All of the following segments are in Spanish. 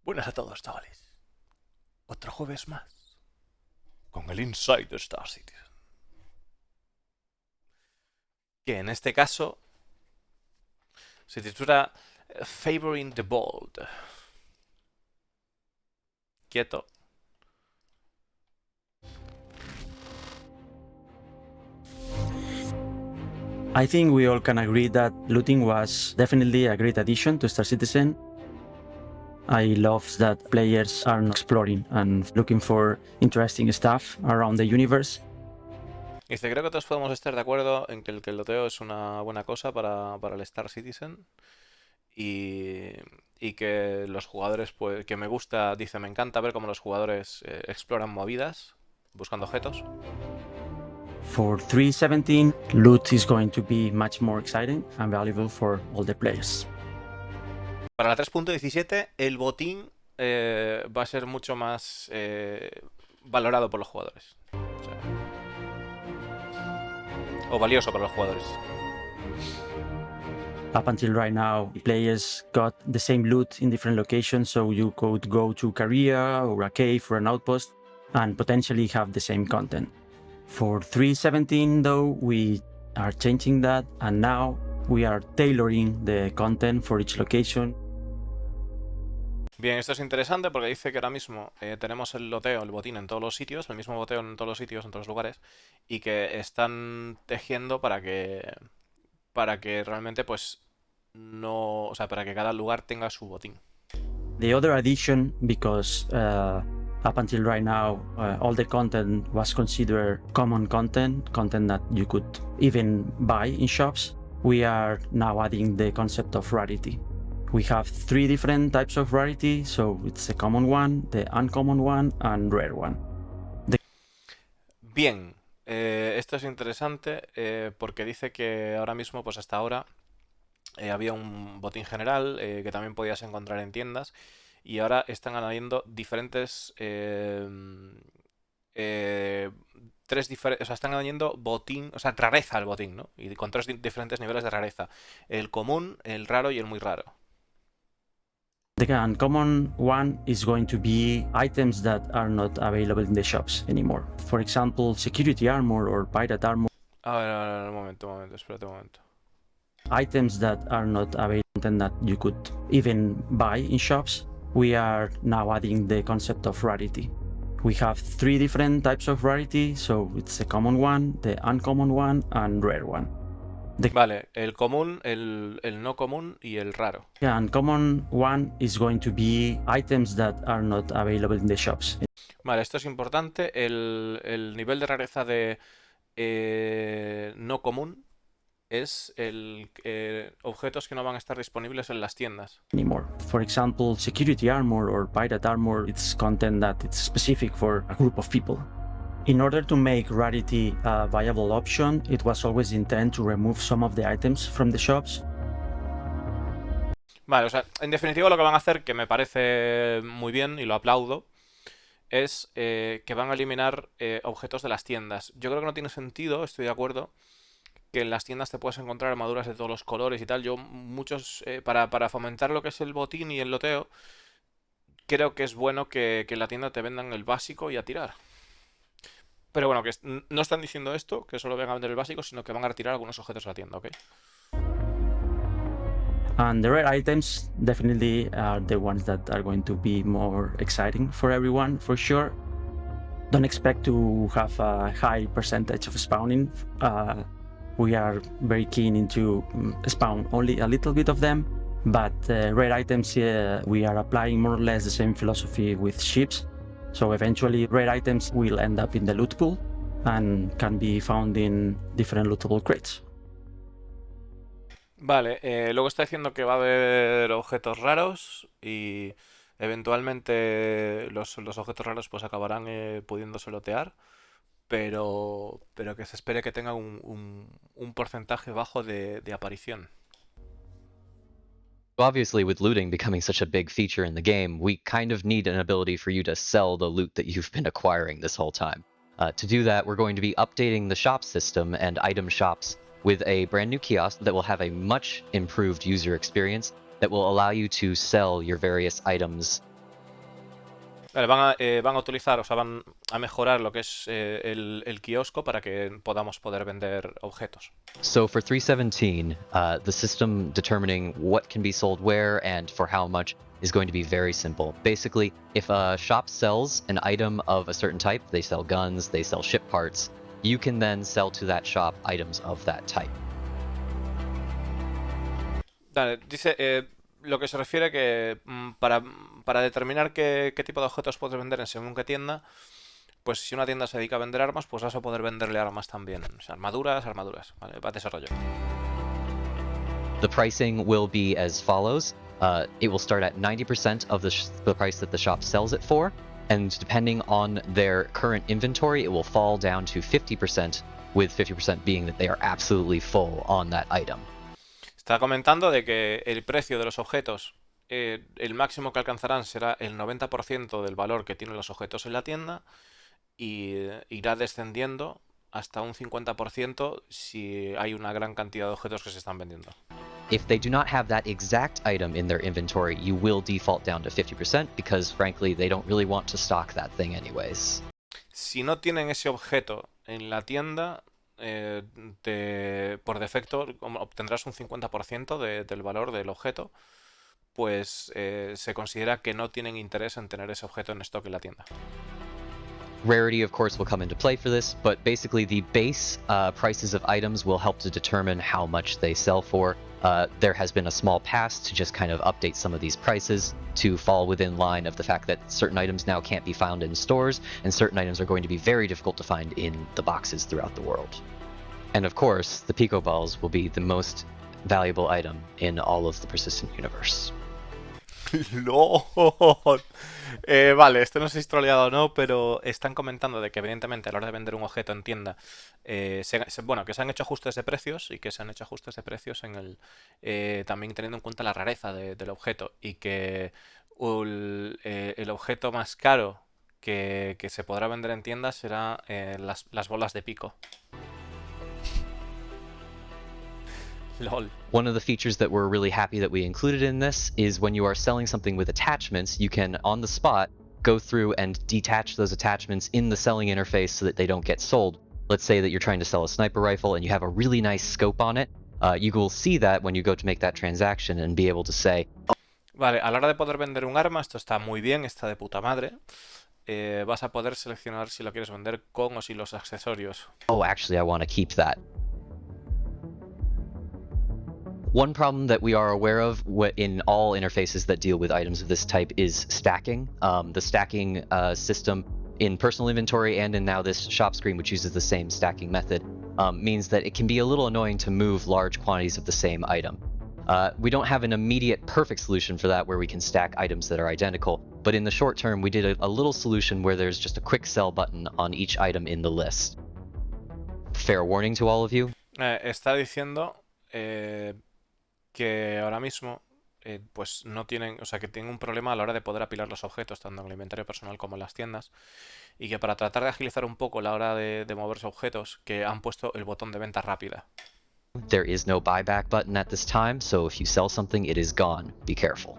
Buenas a todos, chavales. Otro jueves más con el Inside de Star Citizen. Que en este caso se titula Favoring the Bold. Quieto. I think we all can agree that looting was definitely a great addition to Star Citizen. I love that players are exploring and looking for interesting stuff around the universe. Dice, creo que todos podemos estar de acuerdo en que el loteo es una buena cosa para el Star Citizen. Y que los jugadores, pues, que me gusta, dice, me encanta ver cómo los jugadores exploran movidas, buscando objetos. For 3.17, loot is going to be much more exciting and valuable for all the players. Para la 3.17, el botín va a ser mucho más valorado por los jugadores. O valioso para los jugadores. Up until right now, players got the same loot in different locations, so you could go to Korea or a cave or an outpost and potentially have the same content. For 3.17 though, we are changing that, and now we are tailoring the content for each location. Bien, esto es interesante porque dice que ahora mismo tenemos el loteo, el botín en todos los sitios, el mismo boteo en todos los sitios, en todos los lugares, y que están tejiendo para que realmente pues no, o sea, para que cada lugar tenga su botín. The other addition, because up until right now, all the content was considered common content that you could even buy in shops. We are now adding the concept of rarity. We have 3 different types of rarity, so it's the common one, the uncommon one, and rare one. Bien, esto es interesante porque dice que ahora mismo, pues hasta ahora, había un botín general que también podías encontrar en tiendas y ahora están añadiendo diferentes... o sea, están añadiendo botín, o sea, rareza al botín, ¿no? Y con 3 diferentes niveles de rareza. El común, el raro y el muy raro. The uncommon one is going to be items that are not available in the shops anymore. For example, security armor or pirate armor. A ver, un momento, espérate un momento. Items that are not available that you could even buy in shops. We are now adding the concept of rarity. We have 3 different types of rarity, so it's the common one, the uncommon one, and rare one. Vale, el común, el no común y el raro. The uncommon one is going to be items that are not available in the shops. Vale, esto es importante. El nivel de rareza de no común es el objetos que no van a estar disponibles en las tiendas. Anymore. For example, security armor or pirate armor, it's content that it's specific for a group of people. In order to make rarity a viable option, it was always the intent to remove some of the items from the shops. Vale, o sea, en definitiva lo que van a hacer, que me parece muy bien y lo aplaudo, es que van a eliminar objetos de las tiendas. Yo creo que no tiene sentido, estoy de acuerdo, que en las tiendas te puedes encontrar armaduras de todos los colores y tal. Yo muchos, para fomentar lo que es el botín y el loteo, creo que es bueno que en la tienda te vendan el básico y a tirar. Pero bueno, que no están diciendo esto, que solo vengan a vender el básico, sino que van a retirar algunos objetos de la tienda, ¿ok? And the rare items definitely are the ones that are going to be more exciting for everyone, for sure. Don't expect to have a high percentage of spawning. We are very keen into spawn only a little bit of them, but rare items, we are applying more or less the same philosophy with ships. So eventually rare items will end up in the loot pool and can be found in different lootable crates. Vale, luego está diciendo que va a haber objetos raros y eventualmente los objetos raros pues acabarán pudiéndose lotear, pero que se espere que tenga un porcentaje bajo de aparición. Obviously, with looting becoming such a big feature in the game, we kind of need an ability for you to sell the loot that you've been acquiring this whole time. To do that, we're going to be updating the shop system and item shops with a brand new kiosk that will have a much improved user experience that will allow you to sell your various items Vale, van a utilizar, o sea, van a mejorar lo que es el kiosco para que podamos poder vender objetos. So for 317, the system determining what can be sold where and for how much is going to be very simple. Basically, if a shop sells an item of a certain type, they sell guns, they sell ship parts, you can then sell to that shop items of that type. Vale, dice lo que se refiere que para determinar qué tipo de objetos puedes vender en según qué tienda, pues si una tienda se dedica a vender armas, pues vas a poder venderle armas también. O sea, armaduras, ¿vale? Para desarrollo. The pricing will be as follows. It will start at 90% of the price that the shop sells it for, and depending on their current inventory, it will fall down to 50%, with 50% being that they are absolutely full on that item. Está comentando de que el precio de los objetos, el máximo que alcanzarán será el 90% del valor que tienen los objetos en la tienda y irá descendiendo hasta un 50% si hay una gran cantidad de objetos que se están vendiendo. If they do not have that exact item in their inventory, you will default down to 50% because, frankly, they don't really want to stock that thing anyways. Si no tienen ese objeto en la tienda, por defecto obtendrás un 50% del valor del objeto, pues se considera que no tienen interés en tener ese objeto en stock en la tienda. Rarity, of course, will come into play for this, but basically the base prices of items will help to determine how much they sell for. There has been a small pass to just kind of update some of these prices to fall within line of the fact that certain items now can't be found in stores, and certain items are going to be very difficult to find in the boxes throughout the world. And of course, the Pico Balls will be the most valuable item in all of the persistent universe. ¡No! Vale, esto no sé si es troleado o no, pero están comentando de que evidentemente a la hora de vender un objeto en tienda, bueno, que se han hecho ajustes de precios y que se han hecho ajustes de precios también teniendo en cuenta la rareza del objeto y que el objeto más caro que se podrá vender en tiendas será las bolas de pico. LOL. One of the features that we're really happy that we included in this is when you are selling something with attachments, you can, on the spot, go through and detach those attachments in the selling interface so that they don't get sold. Let's say that you're trying to sell a sniper rifle and you have a really nice scope on it. You will see that when you go to make that transaction and be able to say, Vale, a la hora de poder vender un arma, esto está muy bien, está de puta madre. Vas a poder seleccionar si lo quieres vender con o sin los accesorios. oh, actually, I want to keep that. One problem that we are aware of in all interfaces that deal with items of this type is stacking. The stacking system in personal inventory and in now this shop screen, which uses the same stacking method, means that it can be a little annoying to move large quantities of the same item. We don't have an immediate perfect solution for that where we can stack items that are identical, but in the short term we did a little solution where there's just a quick sell button on each item in the list. Fair warning to all of you. Está diciendo que ahora mismo pues no tienen, o sea, que tienen un problema a la hora de poder apilar los objetos, tanto en el inventario personal como en las tiendas, y que para tratar de agilizar un poco la hora de moverse objetos, que han puesto el botón de venta rápida. There is no buyback button at this time, so if you sell something, it is gone. Be careful.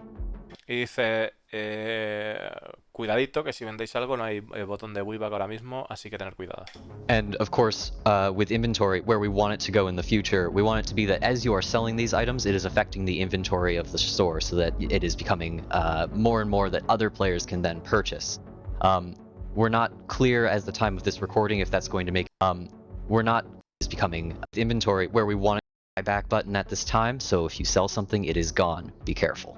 Y dice, cuidadito, que si vendéis algo no hay botón de buyback ahora mismo, así que tener cuidado. And of course, with inventory, where we want it to go in the future, we want it to be that as you are selling these items, it is affecting the inventory of the store so that it is becoming more and more that other players can then purchase. We're not clear as the time of this recording if that's going to make... we're not becoming inventory where we want a buyback button at this time, so if you sell something, it is gone. Be careful.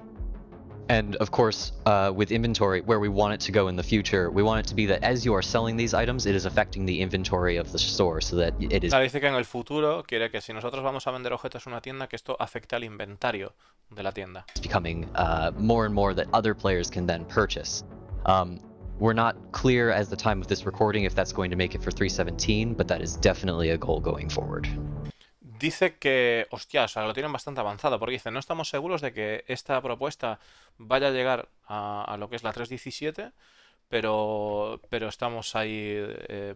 And of course, with inventory, where we want it to go in the future, we want it to be that as you are selling these items, it is affecting the inventory of the store so that it is... Claro, dice que en el futuro quiere que si nosotros vamos a vender objetos en una tienda, que esto afecte al inventario de la tienda. becoming more and more that other players can then purchase. We're not clear as the time of this recording if that's going to make it for 317, but that is definitely a goal going forward. Dice que, hostia, o sea, lo tienen bastante avanzado, porque dice, no estamos seguros de que esta propuesta vaya a llegar a lo que es la 317, pero estamos ahí,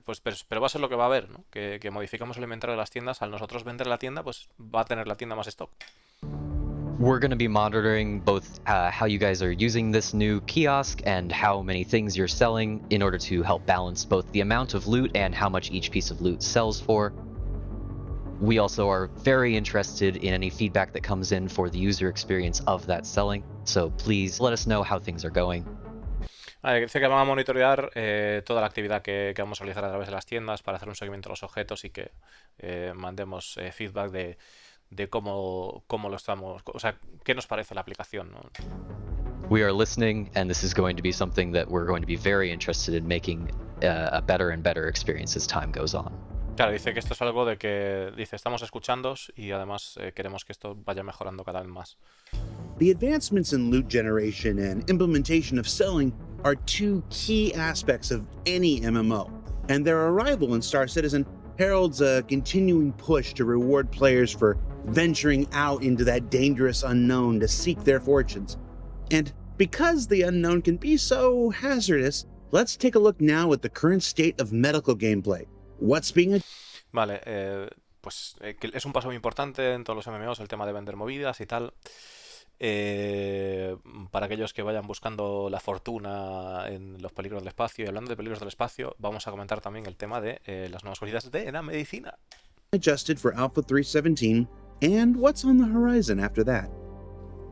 pues, pero va a ser lo que va a haber, ¿no? Que modificamos el inventario de las tiendas, al nosotros vender la tienda, pues va a tener la tienda más stock. We're going to be monitoring both how you guys are using this new kiosk and how many things you're selling in order to help balance both the amount of loot and how much each piece of loot sells for. We also are very interested in any feedback that comes in for the user experience of that selling, so please let us know how things are going. Dice que van a monitorear toda la actividad que vamos a realizar a través de las tiendas para hacer un seguimiento de los objetos y que mandemos feedback de cómo lo estamos, o sea, qué nos parece la aplicación, ¿no? We are listening, and this is going to be something that we're going to be very interested in making a better and better experience as time goes on. Claro, dice que esto es algo de que, dice, estamos escuchándos y además queremos que esto vaya mejorando cada vez más. The advancements in loot generation and implementation of selling are two key aspects of any MMO, and their arrival in Star Citizen heralds a continuing push to reward players for venturing out into that dangerous unknown to seek their fortunes. And because the unknown can be so hazardous, let's take a look now at the current state of medical gameplay. What's being... Vale, pues que es un paso muy importante en todos los MMOs el tema de vender movidas y tal. Para aquellos que vayan buscando la fortuna en los peligros del espacio. Y hablando de peligros del espacio, vamos a comentar también el tema de las nuevas cositas de la medicina. Adjusted for Alpha 317, and what's on the horizon after that?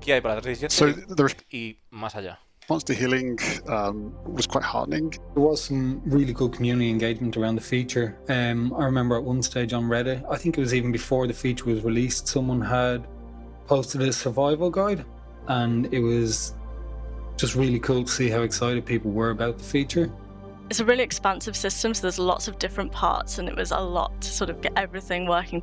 ¿Qué hay para 317 y más allá? Response to healing was quite heartening. There was some really good community engagement around the feature. I remember at one stage on Reddit, I think it was even before the feature was released, someone had posted a survival guide, and it was just really cool to see how excited people were about the feature. It's a really expansive system, so there's lots of different parts, and it was a lot to sort of get everything working.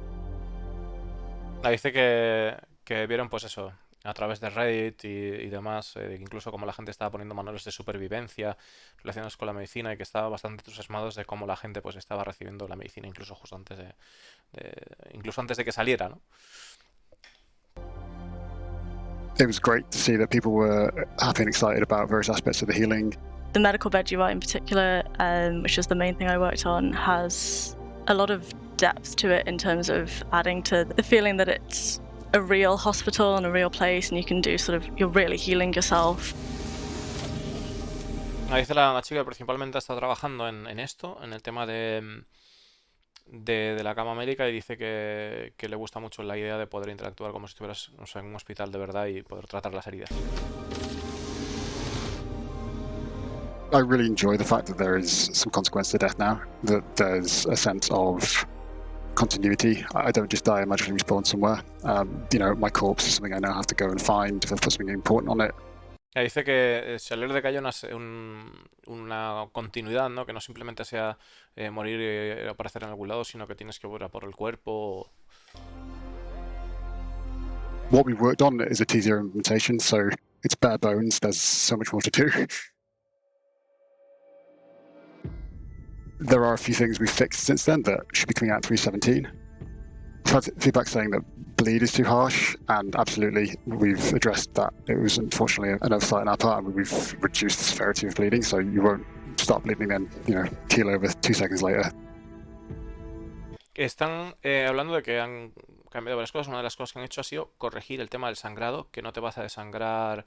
Dice que vieron pues eso a través de Reddit y demás, incluso como la gente estaba poniendo manuales de supervivencia relacionados con la medicina y que estaba bastante entusiasmados de cómo la gente pues estaba recibiendo la medicina incluso justo antes incluso antes de que saliera, ¿no? It was great to see that people were happy and excited about various aspects of the healing. The medical bed UI in particular, which is the main thing I worked on, has a lot of depth to it in terms of adding to the feeling that it's a real hospital and a real place, and you can do sort of, you're really healing yourself. Dice la chica que principalmente está trabajando en esto, en el tema de la cama médica, y dice que le gusta mucho la idea de poder interactuar como si estuvieras, o sea, en un hospital de verdad y poder tratar las heridas. I really enjoy the fact that there is some consequence to death now, that there's a sense of continuity. I don't just die and magically respawn somewhere. My corpse is something I now have to go and find if I've put something important on it. Dice que salir de que haya una continuidad, ¿no? Que no simplemente sea morir y aparecer en algún lado, sino que tienes que volver a por el cuerpo. What we worked on is a T0 implementation, so it's bare bones. There's so much more to do. There are a few things we've fixed since then that should be coming out in 3.17. I've had feedback saying that bleed is too harsh, and absolutely, we've addressed that. It was unfortunately an oversight on our part, and we've reduced the severity of bleeding, so you won't start bleeding then, keel over 2 seconds later. Están hablando de que han cambiado varias cosas. Una de las cosas que han hecho ha sido corregir el tema del sangrado, que no te vas a desangrar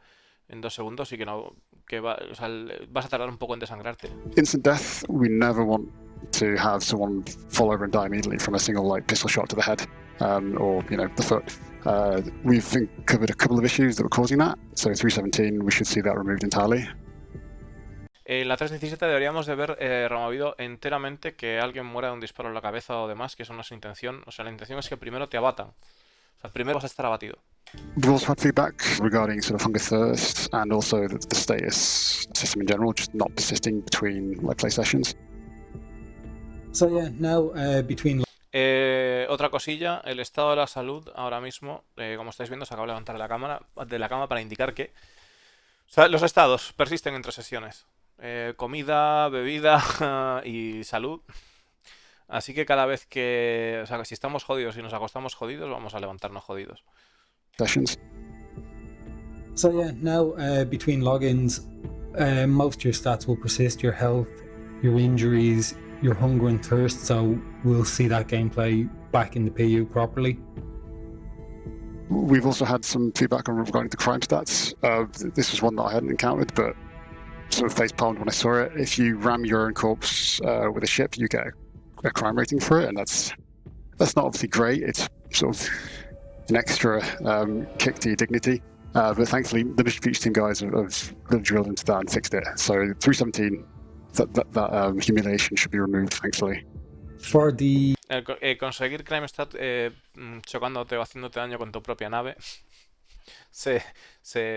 en 2 segundos y que vas a tardar un poco en desangrarte. Instant death, we never want to have someone fall over and die immediately from a single pistol shot to the head or the foot. We've covered a couple of issues that were causing that, so 3.17 we should see that removed entirely. En la 3.17 deberíamos de ver removido enteramente que alguien muera de un disparo en la cabeza o demás, que eso no es intención. O sea, la intención es que primero te abatan. O sea, primero vas a estar abatido. We've also had feedback regarding sort of hunger thirst and also the status system in general, just not persisting between play sessions. So yeah, now between... Otra cosilla, el estado de la salud ahora mismo, como estáis viendo, se acaba de levantar de la cama para indicar que los estados persisten entre sesiones. Comida, bebida y salud. Así que cada vez que si estamos jodidos y nos acostamos jodidos, vamos a levantarnos jodidos. Sessions. So yeah, now between logins, most of your stats will persist, your health, your injuries, your hunger and thirst, so we'll see that gameplay back in the PU properly. We've also had some feedback regarding the crime stats. This was one that I hadn't encountered, but sort of facepalmed when I saw it. If you ram your own corpse with a ship, you get a crime rating for it, and that's not obviously great. It's sort of an extra kick to your dignity. But thankfully, the Mission Future Team guys have really drilled into that and fixed it. So 317, that humiliation should be removed, thankfully. For the Conseguir crime stat chocándote o haciéndote daño con tu propia nave se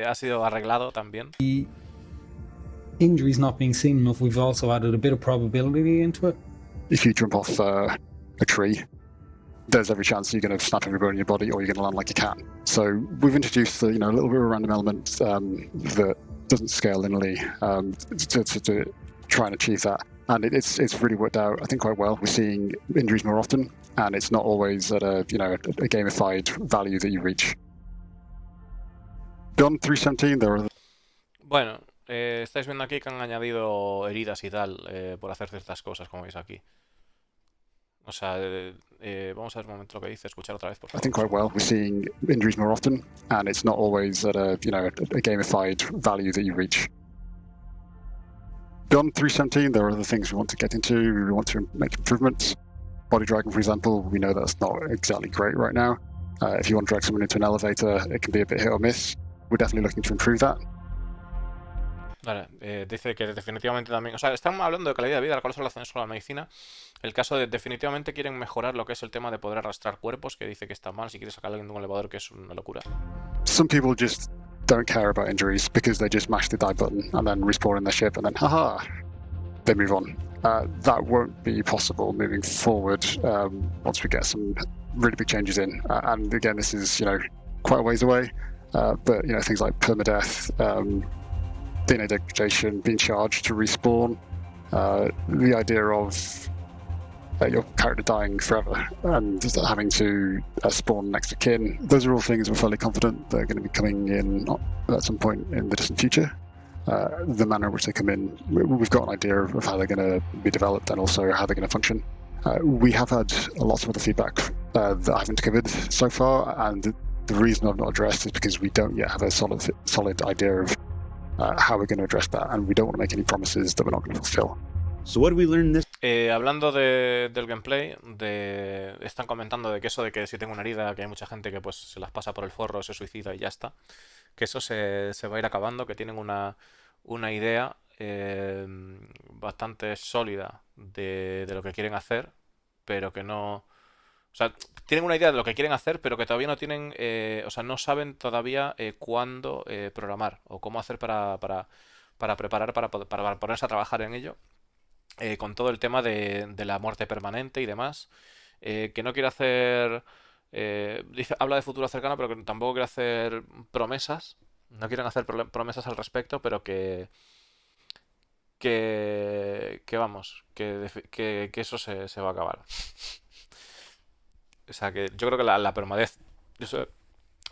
ha sido arreglado también. injuries not being seen enough, we've also added a bit of probability into it. If you jump off a tree, there's every chance you're going to snap every bone in your body, or you're going to land like a cat. So we've introduced a little bit of a random element that doesn't scale linearly to try and achieve that, and it's really worked out, I think, quite well. We're seeing injuries more often, and it's not always at a gamified value that you reach. Beyond 317, there are. Bueno, estáis viendo aquí que han añadido heridas y tal por hacer ciertas cosas, como veis aquí. O sea, vamos a ver un momento lo que dice, escuchar otra vez, por favor. I think quite well. We're seeing injuries more often, and it's not always at a gamified value that you reach. Beyond 317, there are other things we want to get into. We want to make improvements. Body dragging, for example, we know that's not exactly great right now. If you want to drag someone into an elevator, it can be a bit hit or miss. We're definitely looking to improve that. Vale, dice que definitivamente también... O sea, están hablando de calidad de vida, la cual se relaciona con la medicina. El caso de definitivamente quieren mejorar lo que es el tema de poder arrastrar cuerpos, que dice que está mal si quieres sacar a alguien de un elevador, que es una locura. Some people just don't care about injuries because they just mash the die button and then respawn in their ship and then, haha, they move on. That won't be possible moving forward once we get some really big changes in. And again, this is, quite a ways away. But, things like permadeath, DNA degradation, being charged to respawn, the idea of your character dying forever and just having to spawn next to kin. Those are all things we're fairly confident that are going to be coming in at some point in the distant future. The manner in which they come in, we've got an idea of how they're going to be developed and also how they're going to function. We have had lots of other feedback that I haven't covered so far, and the reason I've not addressed is because we don't yet have a solid idea of how we're going to address that, and we don't want to make any promises that we're not going to fulfill. So what did we learn this? Hablando del gameplay, están comentando de que eso de que si tengo una herida, que hay mucha gente que pues se las pasa por el forro, se suicida y ya está, que eso se va a ir acabando, que tienen una idea bastante sólida de lo que quieren hacer, pero que no... O sea, tienen una idea de lo que quieren hacer, pero que todavía no tienen... o sea, no saben todavía cuándo programar o cómo hacer para preparar, para ponerse a trabajar en ello. Con todo el tema de la muerte permanente y demás, que no quiere hacer... habla de futuro cercano, pero que tampoco quiere hacer promesas. No quieren hacer promesas al respecto, pero que vamos, que eso se va a acabar. O sea, que yo creo que la permanez...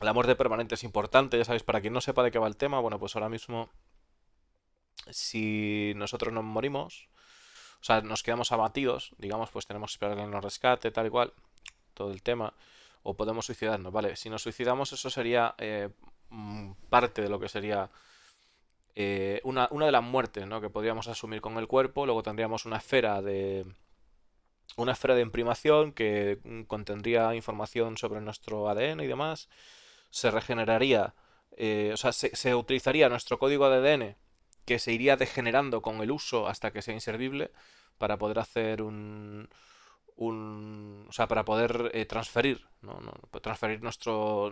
La muerte permanente es importante, ya sabéis, para quien no sepa de qué va el tema, bueno, pues ahora mismo, si nosotros nos morimos... O sea, nos quedamos abatidos, digamos, pues tenemos que esperar a que nos rescate, tal y cual, todo el tema, o podemos suicidarnos, ¿vale? Si nos suicidamos, eso sería parte de lo que sería una de las muertes, ¿no? Que podríamos asumir con el cuerpo. Luego tendríamos una esfera de imprimación que contendría información sobre nuestro ADN y demás. Se regeneraría, o sea, se utilizaría nuestro código de ADN, que se iría degenerando con el uso hasta que sea inservible, para poder hacer o sea, para poder transferir, ¿no? Transferir nuestro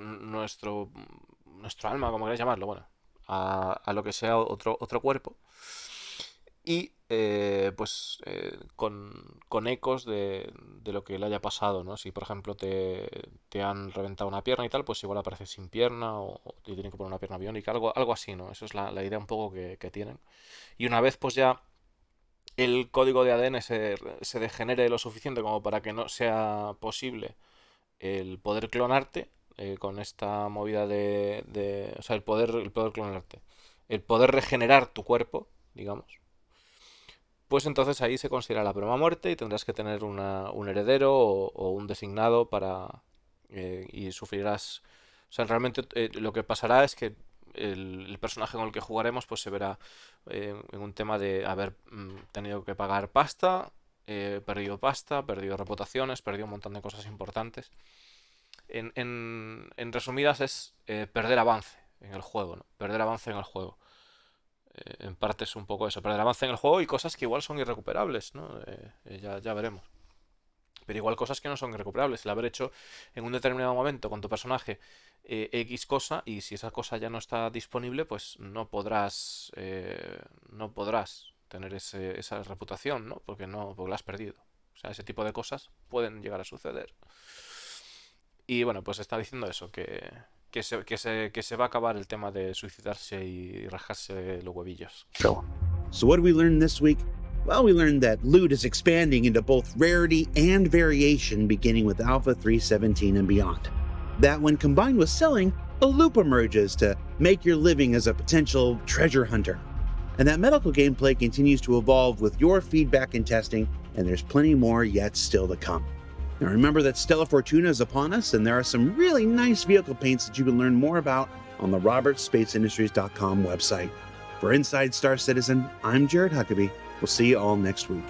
alma, como queráis llamarlo, bueno, a lo que sea otro cuerpo. Y con ecos de lo que le haya pasado, ¿no? Si por ejemplo te han reventado una pierna y tal, pues igual apareces sin pierna o te tienen que poner una pierna biónica, algo así, ¿no? Eso es la idea un poco que tienen. Y una vez pues ya el código de ADN se degenere lo suficiente como para que no sea posible el poder clonarte, con esta movida o sea, el poder clonarte, el poder regenerar tu cuerpo, digamos, pues entonces ahí se considera la prueba muerte y tendrás que tener un heredero o un designado y sufrirás sea, realmente lo que pasará es que el personaje con el que jugaremos pues se verá en un tema de haber tenido que pagar pasta, perdido reputaciones, perdido un montón de cosas importantes. En resumidas es perder avance en el juego, ¿no? Perder avance en el juego. En parte es un poco eso, perder avance en el juego y cosas que igual son irrecuperables, ¿no? Ya veremos. Pero igual cosas que no son irrecuperables. El haber hecho en un determinado momento con tu personaje X cosa, y si esa cosa ya no está disponible, pues no podrás tener esa reputación, ¿no? Porque la has perdido. O sea, ese tipo de cosas pueden llegar a suceder. Y bueno, pues está diciendo eso, que se va a acabar el tema de suicidarse y rajarse los huevillos. So what did we learn this week? Well, we learned that loot is expanding into both rarity and variation beginning with Alpha 317 and beyond. That when combined with selling, a loop emerges to make your living as a potential treasure hunter. And that medical gameplay continues to evolve with your feedback and testing, and there's plenty more yet still to come. Now remember that Stella Fortuna is upon us, and there are some really nice vehicle paints that you can learn more about on the robertspaceindustriescom website. For Inside Star Citizen, I'm Jared Huckabee. We'll see you all next week.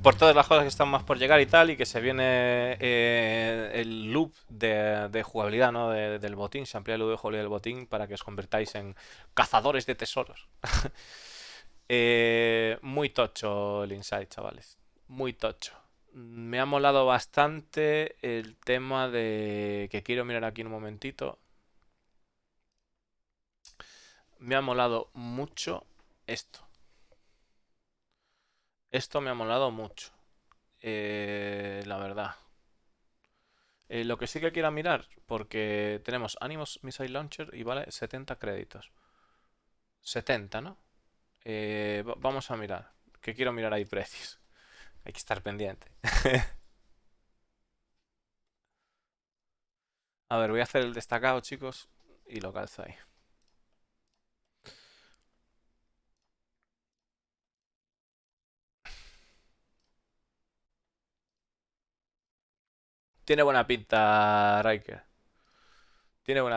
Por todas las cosas que están más por llegar y tal, y que se viene el loop de jugabilidad, ¿no? Del botín, se amplía el loop de jugabilidad del botín para que os convirtáis en cazadores de tesoros. Muy tocho el Inside, chavales. Muy tocho. Me ha molado bastante el tema de... que quiero mirar aquí en un momentito. Me ha molado mucho esto. Esto me ha molado mucho. La verdad. Lo que sí que quiero mirar, porque tenemos Animus Missile Launcher y vale 70 créditos. 70, ¿no? Vamos a mirar. Que quiero mirar ahí precios. Hay que estar pendiente. A ver, voy a hacer el destacado, chicos, y lo calzo ahí. Tiene buena pinta, Riker. Tiene buena